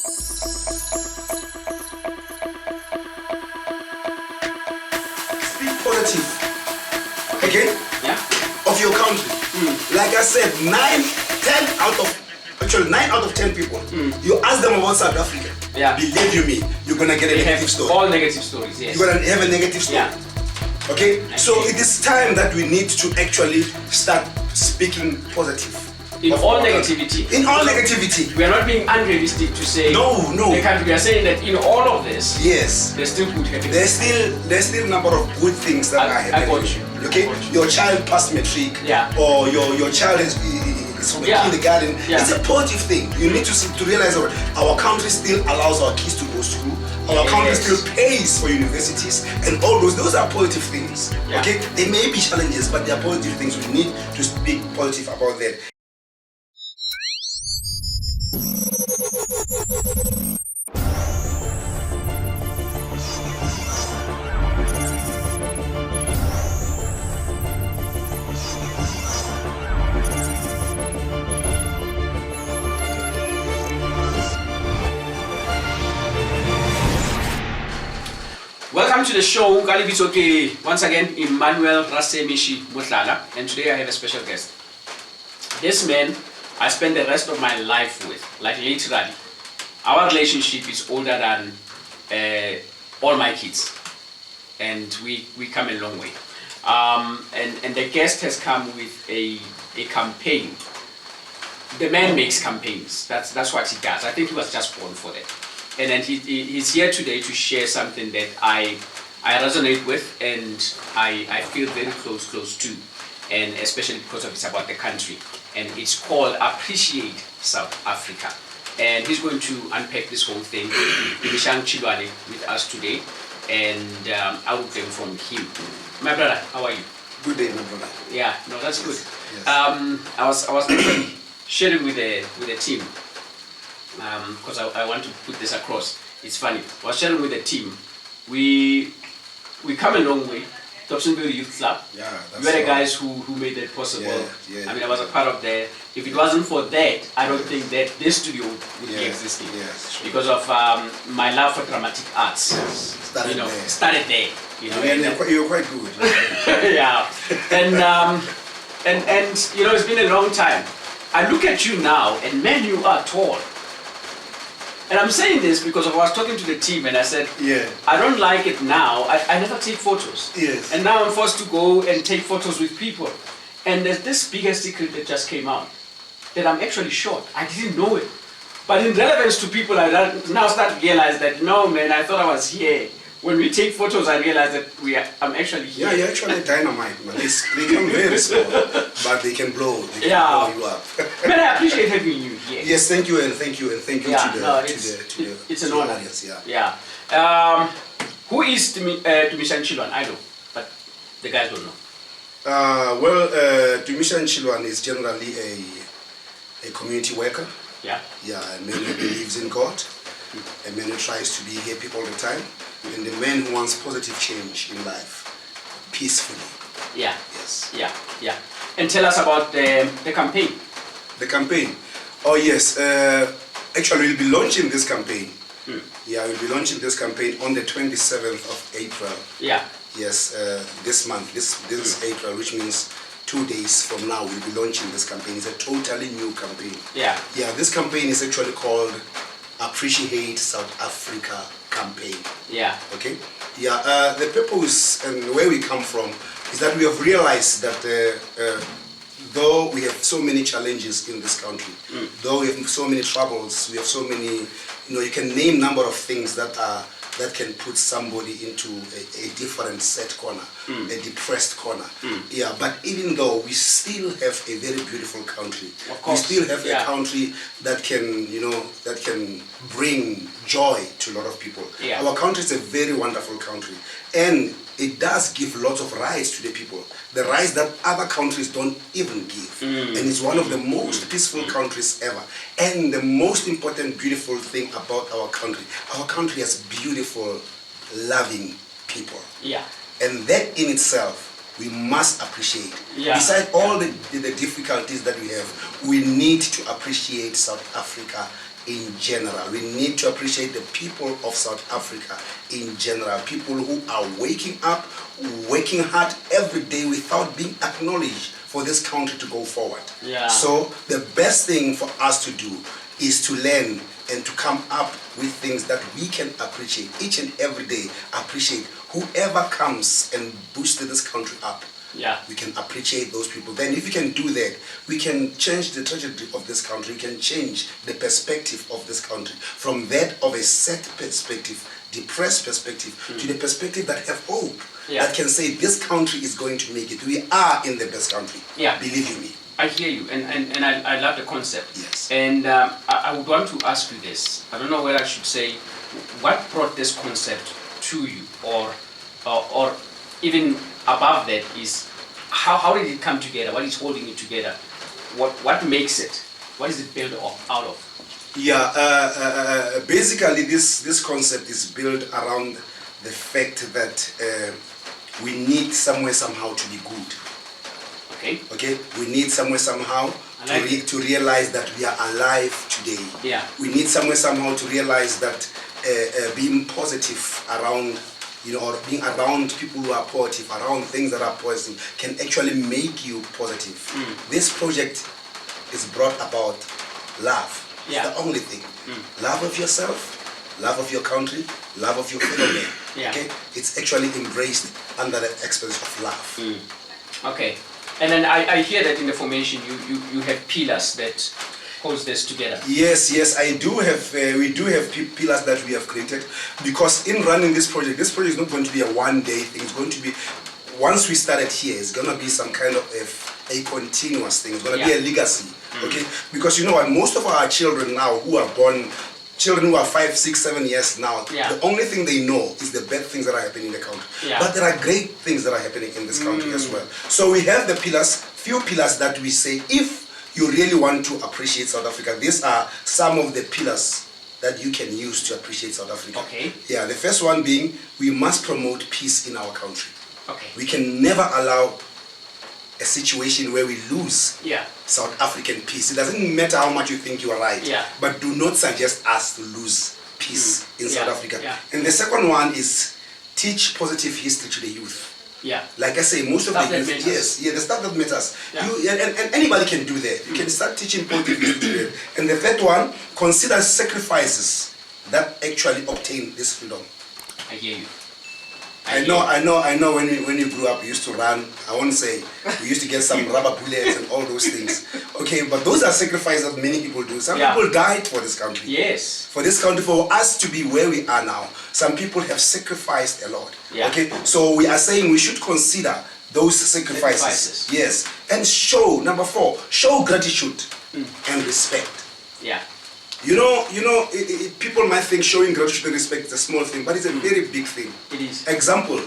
Speak positive. Okay? Yeah. Of your country. Like I said, 9 out of 10 people, you ask them about South Africa. Yeah. Believe you me, you're gonna get a They negative have story. all negative stories, yes. You're gonna have a negative story. Yeah. Okay? So Okay. it is time that we need to actually start speaking positive. In of all our country. negativity. In all negativity. We are not being unrealistic to say No. the country. We are saying that in all of this, Yes. there's still good happening. There's still a number of good things that are happening. I got you. Okay? I got you. Your child passed matric. Yeah. Or your child is from the Yeah. kindergarten. Yeah. It's a positive thing. You need to realize that our country still allows our kids to go to school. Our country Yes. still pays for universities and all those are positive things. Yeah. Okay? They may be challenges, but they are positive things. We need to speak positive about that. Welcome to the show, Galibitoke. Once again, Emmanuel Rasemishi Mutlala, and today I have a special guest. This man I spend the rest of my life with, like literally. Our relationship is older than all my kids, and we come a long way. And the guest has come with a campaign. The man makes campaigns. That's what he does. I think he was just born for that. And then he's here today to share something that I resonate with and I feel very close to, and especially because it's about the country. And it's called Appreciate South Africa. And he's going to unpack this whole thing. Tumishang Chilwane with us today, and I will learn from him. My brother, how are you? Good day, my brother. Yeah, no, that's good. Yes. I was actually sharing with the team. Because I want to put this across. It's funny. I was sharing with the team. We come a long way. Dobsonville Youth Club. Yeah, that's You are the right. guys who made that possible. Yeah. I mean, I was a part of that. If it wasn't for that, I don't think that this studio would be existing. Yes, sure. Because of my love for dramatic arts. Yes, started there. Started there. You know, You're quite good. yeah, and it's been a long time. I look at you now, and man, you are tall. And I'm saying this because I was talking to the team, and I said, Yeah. I don't like it now. I never take photos. Yes. And now I'm forced to go and take photos with people. And there's this bigger secret that just came out, that I'm actually short. I didn't know it. But in relevance to people, I now start to realize that, no, man, I thought I was here. When we take photos, I realize that I'm actually here. Yeah, you're actually dynamite, man. They come very small, but they can blow. They can Yeah. blow you up. Man, I appreciate having you here. Yes, thank you and thank you Yeah, to the it's an to the honor. audience, yeah. Yeah. Who is Tumishang Chilwane? I know, but the guys don't know. Tumishang Chilwane is generally a community worker. Yeah. Yeah, a man who believes in God, a man who tries to be happy all the time, and a man who wants positive change in life, peacefully. Yeah. Yes. Yeah. And tell us about the campaign. The campaign. Oh yes. Actually, we'll be launching this campaign. Yeah, we'll be launching this campaign on the 27th of April. Yeah. Yes, this month. This is April, which means 2 days from now we'll be launching this campaign. It's a totally new campaign. Yeah. Yeah, this campaign is actually called Appreciate South Africa campaign. Yeah. Okay. Yeah. The purpose and where we come from is that we have realized that though we have so many challenges in this country, though we have so many troubles, we have so many, you can name number of things that can put somebody into a different set corner, a depressed corner. Yeah, but even though we still have a very beautiful country, Of course. we still have Yeah. a country that can, that can bring joy to a lot of people. Yeah. Our country is a very wonderful country, and it does give lots of rights to the people. The rights that other countries don't even give. And it's one of the most peaceful countries ever. And the most important, beautiful thing about our country has beautiful, loving people. Yeah. And that in itself, we must appreciate. Yeah. Besides all the difficulties that we have, we need to appreciate South Africa in general. We need to appreciate the people of South Africa in general. People who are waking up, working hard every day without being acknowledged for this country to go forward. Yeah. So the best thing for us to do is to learn and to come up with things that we can appreciate each and every day. Appreciate whoever comes and boosts this country up. Yeah. We can appreciate those people. Then if we can do that, we can change the trajectory of this country. We can change the perspective of this country from that of a set perspective, depressed perspective, to the perspective that have hope. Yeah. That can say this country is going to make it. We are in the best country. Yeah. Believe you me. I hear you, and I love the concept. Yes. And I would want to ask you this. I don't know whether I should say, what brought this concept to you, or even above that is, how did it come together? What is holding it together? What makes it? What is it built out of? Yeah, basically this concept is built around the fact that we need somewhere somehow to be good. Okay, we need somewhere somehow to realize that we are alive today. Yeah. We need somewhere somehow to realize that being positive around, or being around people who are positive, around things that are positive, can actually make you positive. This project is brought about love. Yeah. It's the only thing. Love of yourself, love of your country, love of your fellow man. Yeah. Okay, it's actually embraced under the expression of love. Okay. And then I hear that in the formation you have pillars that holds this together. Yes, I do have. We do have pillars that we have created, because in running this project is not going to be a one-day thing. It's going to be, once we started here, it's going to be some kind of a continuous thing. It's going to be a legacy. Okay, because you know what, most of our children now who are born, children who are 5, 6, 7 years now, the only thing they know is the bad things that are happening in the country. But there are great things that are happening in this country as well. So we have the pillars, few pillars that we say, if you really want to appreciate South Africa, these are some of the pillars that you can use to appreciate South Africa. Okay. Yeah, the first one being, we must promote peace in our country. Okay. We can never allow a situation where we lose South African peace. It doesn't matter how much you think you are right, but do not suggest us to lose peace in South Africa. And the second one is teach positive history to the youth. Like I say, most of the youth, the stuff that matters. And anybody can do that. You can start teaching positive history to them. And the third one, consider sacrifices that actually obtain this freedom. I hear you. I know when you grew up, you used to run. I won't say, we used to get some rubber bullets and all those things. Okay, but those are sacrifices that many people do. Some people died for this country. Yes. For this country, for us to be where we are now, some people have sacrificed a lot. Okay, so we are saying we should consider those sacrifices. Yes, and show, number 4, show gratitude and respect. Yeah. You know, people might think showing gratitude and respect is a small thing, but it's a very big thing. It is. Example,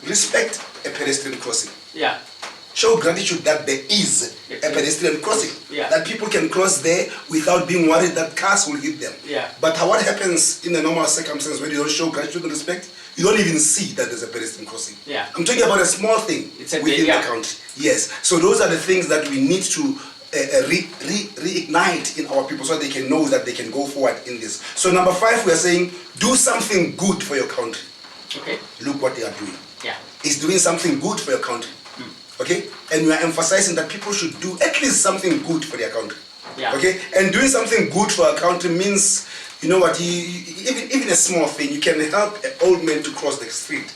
respect a pedestrian crossing. Yeah. Show gratitude that there is a pedestrian crossing. That people can cross there without being worried that cars will hit them. But what happens in a normal circumstance when you don't show gratitude and respect? You don't even see that there's a pedestrian crossing. I'm talking about a small thing within the country. Yes. So those are the things that we need to reignite in our people so they can know that they can go forward in this. So number 5, we are saying, do something good for your country. Okay. Look what they are doing. It's doing something good for your country. Okay. And we are emphasizing that people should do at least something good for their country. Okay. And doing something good for a country means, you know what, even a small thing, you can help an old man to cross the street.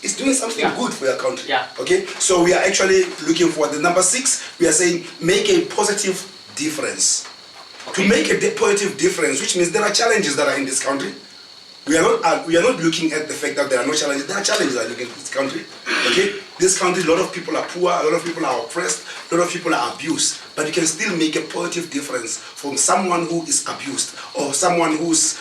It's doing something good for your country. Okay, so we are actually looking for the number 6. We are saying make a positive difference. To make a positive difference, which means there are challenges that are in this country. We are not looking at the fact that there are no challenges. There are challenges that are looking at this country. Okay, this country, a lot of people are poor, a lot of people are oppressed, a lot of people are abused. But you can still make a positive difference from someone who is abused or someone who's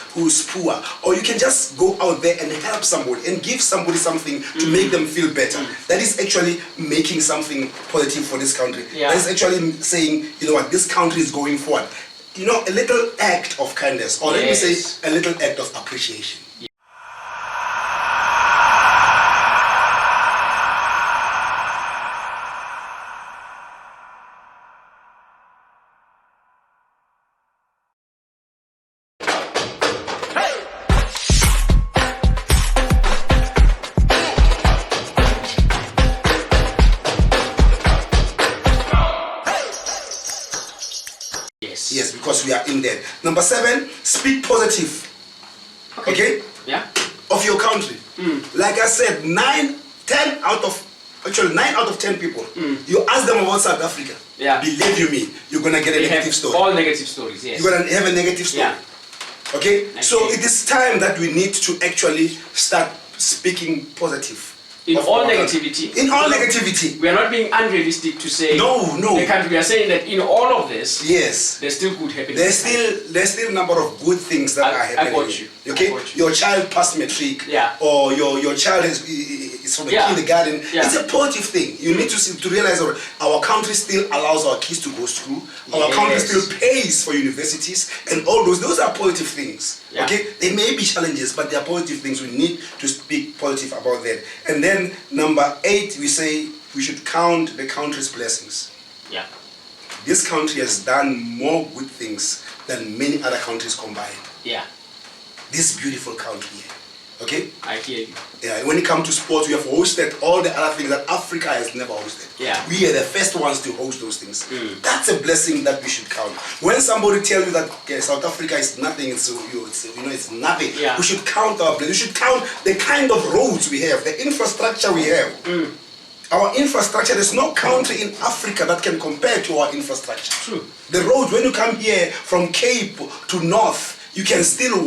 poor. Or you can just go out there and help somebody and give somebody something to make them feel better. That is actually making something positive for this country. That is actually saying, you know what, this country is going forward. You know, a little act of kindness, or let me say, a little act of appreciation. Number 7, speak positive. Okay? Yeah. Of your country. Like I said, 9 out of 10 people, you ask them about South Africa. Yeah. Believe you me, you're gonna get a negative story. All negative stories, yes. You're gonna have a negative story. Yeah. Okay? So Okay. it is time that we need to actually start speaking positive. In of all our country. negativity. In all negativity. We are not being unrealistic to say No. the country. We are saying that in all of this, Yes. there's still good happening. There's still a number of good things that are happening. I got you. Okay? I got you. Your child passed matric. Yeah. Or your child is from the kindergarten. Yeah. It's a positive thing. You need to realize that our country still allows our kids to go to school. Our country still pays for universities and all those. Those are positive things. Yeah. Okay? They may be challenges, but they are positive things. We need to speak positive about that. And then number 8, we say we should count the country's blessings. Yeah. This country has done more good things than many other countries combined. Yeah. This beautiful country. Okay? I hear you. Yeah, when it comes to sports, we have hosted all the other things that Africa has never hosted. Yeah. We are the first ones to host those things. That's a blessing that we should count. When somebody tells you that South Africa is nothing, it's nothing. Yeah. We should count our blessings. We should count the kind of roads we have, the infrastructure we have. Our infrastructure, there's no country in Africa that can compare to our infrastructure. True. The roads, when you come here from Cape to North, you can still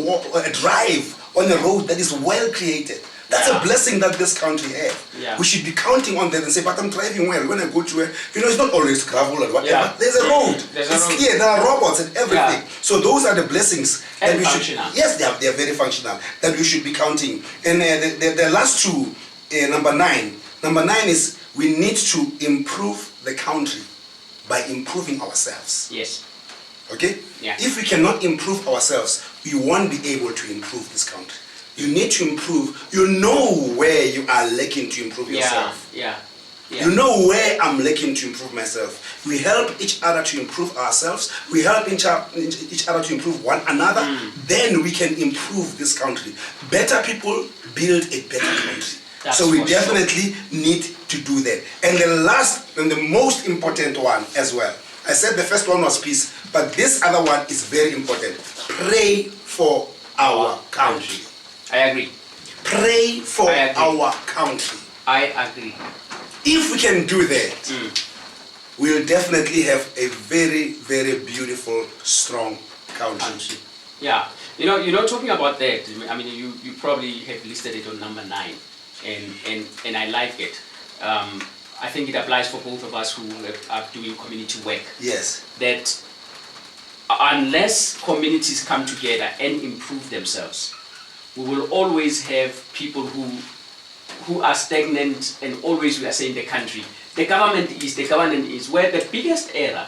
drive on a road that is well created. That's a blessing that this country has. Yeah. We should be counting on that and say, but I'm driving well. When I go to it's not always gravel or whatever. Yeah. There's a road. There's a it's road. clear. There are robots and everything. Yeah. So those are the blessings that And we functional. should. Yes, they are very functional. That we should be counting. And the last two, number 9. Number 9 is we need to improve the country by improving ourselves. Yes. Okay? Yeah. If we cannot improve ourselves, we won't be able to improve this country. You need to improve. You know where you are lacking to improve yourself. Yeah. You know where I'm lacking to improve myself. We help each other to improve ourselves. We help each other to improve one another. Then we can improve this country. Better people build a better country. That's so we for definitely need to do that. And the last and the most important one as well. I said the first one was peace, but this other one is very important. Pray for our country. I agree. Pray for I agree. our country. I agree. If we can do that, we'll definitely have a very, very beautiful, strong country. Yeah. You know, talking about that, I mean, you probably have listed it on number 9, and I like it. I think it applies for both of us who are doing community work. Yes. That unless communities come together and improve themselves, we will always have people who are stagnant, and always we are saying the country. The government is where the biggest error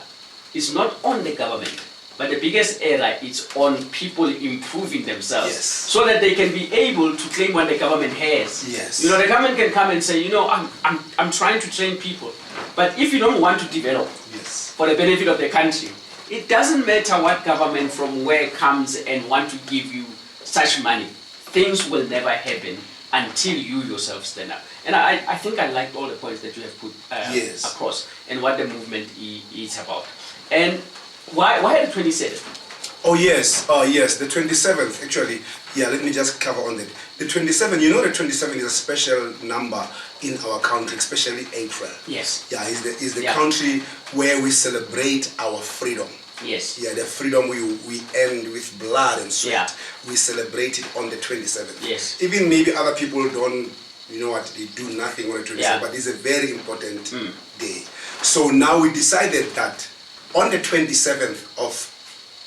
is not on the government, but the biggest error is on people improving themselves, Yes. so that they can be able to claim what the government has. Yes. You know, the government can come and say, I'm trying to train people, but if you don't want to develop Yes. for the benefit of the country, it doesn't matter what government from where comes and want to give you such money. Things will never happen until you yourself stand up. And I think I liked all the points that you have put Yes. across and what the movement is about. And why the 27th? Oh yes, the 27th actually. Yeah, let me just cover on that. The 27th, you know, the 27th is a special number in our country, especially April. Yes. Yeah, is the country where we celebrate our freedom. Yes. Yeah, the freedom we earned with blood and sweat. Yeah. We celebrate it on the 27th. Yes. Even maybe other people don't, you know what, they do nothing on the 27th, Yeah. but it's a very important day. So now we decided that on the 27th of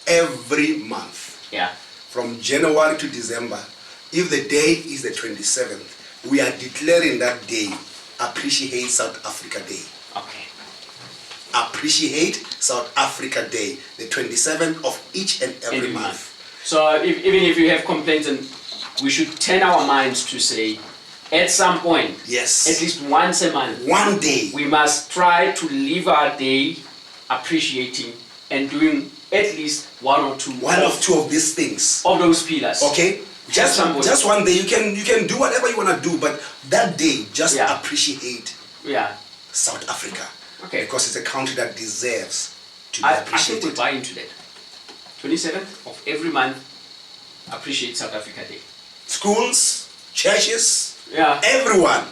every month, Yeah. from January to December, if the day is the 27th, we are declaring that day Appreciate South Africa Day. Okay. Appreciate South Africa Day, the 27th of each and every month. So even if you have complaints, and we should turn our minds to say, at some point, Yes. at least once a month, One day. we must try to live our day appreciating and doing at least one or two of these things. of those pillars. Okay? Just one day. You can do whatever you want to do, but that day, just appreciate Yeah. South Africa. Okay. Because it's a country that deserves to be I think we appreciated. buy into that. 27th of every month, appreciate South Africa Day. Schools, churches, Yeah. everyone,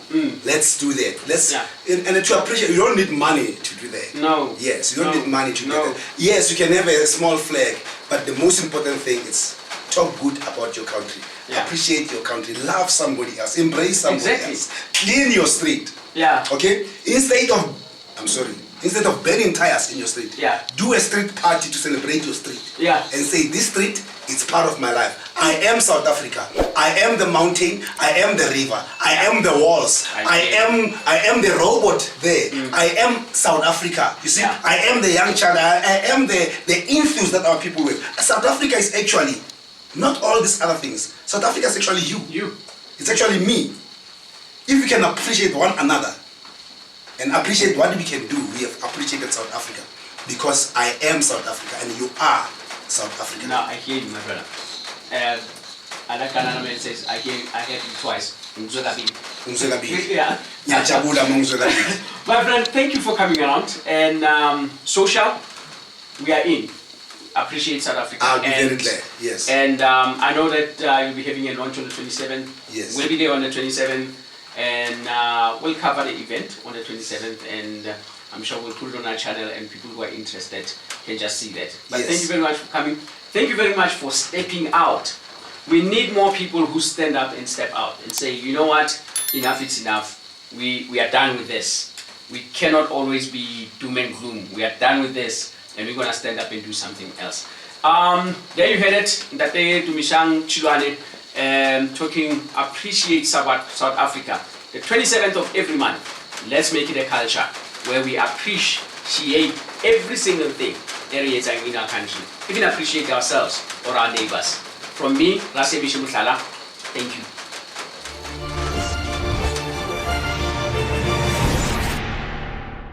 let's do that. Let's Yeah. and to appreciate. You don't need money to do that. No. Yes, you don't No. need money to do No. that. Yes, you can have a small flag, but the most important thing is talk good about your country. Yeah. Appreciate your country. Love somebody else. Embrace somebody Exactly. else. Clean your street. Yeah. Okay? Instead of burning tires in your street, Yeah. do a street party to celebrate your street. Yeah. And say, this street is part of my life. I am South Africa. I am the mountain. I am the river. I am the walls. I am the robot there. I am South Africa. You see, Yeah. I am the young child. I am the influence that our people with. South Africa is actually not all these other things. South Africa is actually you. You. It's actually me. If we can appreciate one another and appreciate what we can do, we have appreciated South Africa. Because I am South Africa and you are South Africa. Now I hear you, my brother. Another Canada man says, I hear you twice. Umzwelabili. Yeah. Ngiyajabula mangizwelabili. My friend, thank you for coming around. And social, we are in. Appreciate South Africa. I'll be very glad, yes. And I know that you'll be having a launch on the 27th. Yes. We'll be there on the 27th. And we'll cover the event on the 27th. And I'm sure we'll put it on our channel and people who are interested can just see that. But Yes. thank you very much for coming. Thank you very much for stepping out. We need more people who stand up and step out and say, you know what, enough is enough. We are done with this. We cannot always be doom and gloom. We are done with this and we're going to stand up and do something else. There you heard it. That day, Tumishang, Chilwane, talking appreciate South Africa. The 27th of every month. Let's make it a culture where we appreciate every single thing that is in our country. Even appreciate ourselves or our neighbors. From me, Rasemishi Mutlala, thank you.